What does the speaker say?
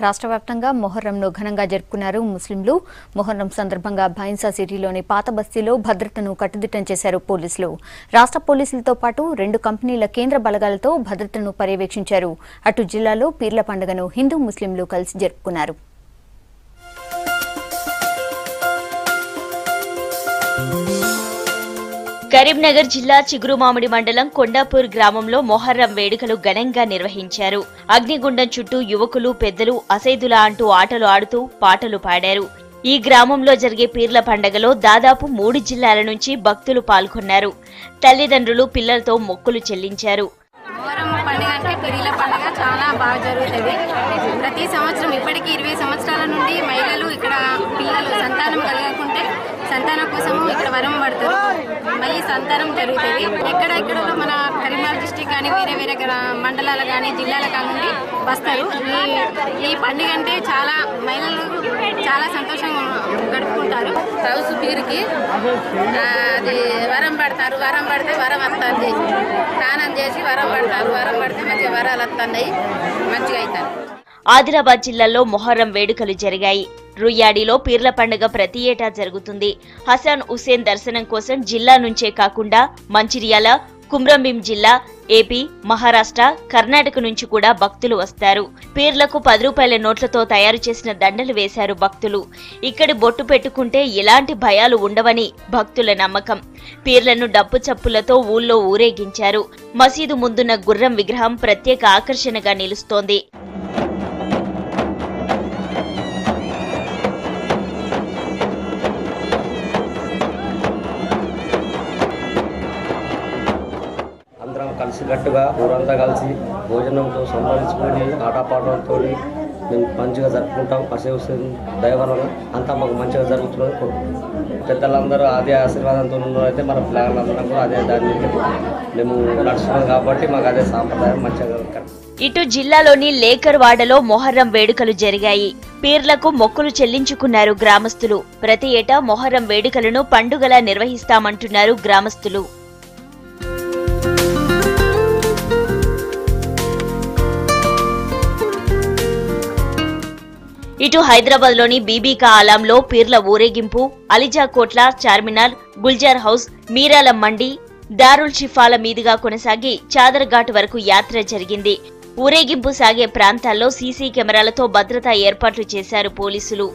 రాష్ట్ర వ్యాప్తంగా మొహర్రంను ఘనంగా జరుపుకున్నారు ముస్లింలు. మొహర్రం సందర్భంగా భైన్సా సిటీలోని పాత బస్తీలో భద్రతను కట్టుదిట్టం చేశారు పోలీసులు. రాష్ట్ర పోలీసులతో పాటు 2 కంపెనీల కేంద్ర బలగాలతో భద్రతను పర్యవేక్షించారు. అటు జిల్లాలో పీర్ల పండుగను హిందూ ముస్లింలు కలిసి జరుపుకున్నారు. కరీంనగర్ జిల్లా చిగురుమామిడి మండలం కొండాపూర్ గ్రామంలో మొహర్రం వేడుకలు ఘనంగా నిర్వహించారు. అగ్నిగుండం చుట్టూ యువకులు పెద్దలు అసైదులా అంటూ ఆటలు ఆడుతూ పాటలు పాడారు. ఈ గ్రామంలో జరిగే పీర్ల పండుగలో దాదాపు 3 జిల్లాల నుంచి భక్తులు పాల్గొన్నారు. తల్లిదండ్రులు పిల్లలతో మొక్కులు చెల్లించారు. మొహర్రం పండుగ అంటే పీర్ల పండుగ చాలా బాగా జరుగుతుంది. ప్రతి సంవత్సరం ఇప్పటికీ 20 సంవత్సరాల నుండి మహిళలు ఇక్కడ పిల్లలు సంతానం కలగకుంటే సంతానం కోసము ఇక్కడ వరం పడతారు. మళ్ళీ సంతానం జరుగుతుంది. ఎక్కడెక్కడో మన కరీంనగర్ డిస్టిక్ కానీ వేరే వేరే మండలాలు కానీ జిల్లాల కానీ వస్తారు. ఈ పండుగ అంటే చాలా మహిళలు చాలా సంతోషంగా గడుపుకుంటారు. హౌస్ పీరికి అది వరం పడతారు. వరం పడితే వరం వస్తుంది. స్నానం చేసి వరం పడతారు. వరం పడితే మంచిగా వరాలు వస్తున్నాయి, మంచిగా అవుతారు. ఆదిలాబాద్ జిల్లాలో మొహర్రం వేడుకలు జరిగాయి. రుయ్యాడిలో పీర్ల పండుగ ప్రతి ఏటా జరుగుతుంది. హసన్ హుసేన్ దర్శనం కోసం జిల్లా నుంచే కాకుండా మంచిర్యాల, కుమ్రంభీం జిల్లా, ఏపీ, మహారాష్ట్ర, కర్ణాటక నుంచి కూడా భక్తులు వస్తారు. పీర్లకు 10 రూపాయల నోట్లతో తయారు చేసిన దండలు వేశారు భక్తులు. ఇక్కడి బొట్టు పెట్టుకుంటే ఎలాంటి భయాలు ఉండవని భక్తుల నమ్మకం. పీర్లను డప్పు చప్పులతో ఊళ్ళో ఊరేగించారు. మసీదు ముందున్న గుర్రం విగ్రహం ప్రత్యేక ఆకర్షణగా నిలుస్తోంది. అందరం కలిసికట్టుగా ఊరంతా కలిసి భోజనంతో సంపాదించుకొని ఆటపాటలతో మేము మంచిగా జరుపుకుంటాం. హసన్ హుసేన్ దయవలన అంతా మాకు మంచిగా జరుగుతున్నది కోరుకుంటున్నాం. పెద్దలందరూ అదే ఆశీర్వాదంతో ఉన్నదైతే మన పిల్లలందరం కూడా అదే దాన్ని మేము నడుస్తున్నాం కాబట్టి మాకు అదే సాంప్రదాయం మంచిగా. ఇటు జిల్లాలోని లేకర్వాడలో మొహర్రం వేడుకలు జరిగాయి. పీర్లకు మొక్కులు చెల్లించుకున్నారు గ్రామస్తులు. ప్రతి ఏటా మొహర్రం వేడుకలను పండుగలా నిర్వహిస్తామంటున్నారు గ్రామస్తులు. ఇటు హైదరాబాద్ లోని బీబీకా ఆలంలో పీర్ల ఊరేగింపు అలిజా కోట్ల, చార్మినార్, గుల్జార్ హౌస్, మీరాల మండి, దారుల్ షిఫాల మీదుగా కొనసాగి చాదర్ ఘాట్ వరకు యాత్ర జరిగింది. ఊరేగింపు సాగే ప్రాంతాల్లో సీసీ కెమెరాలతో భద్రతా ఏర్పాట్లు చేశారు పోలీసులు.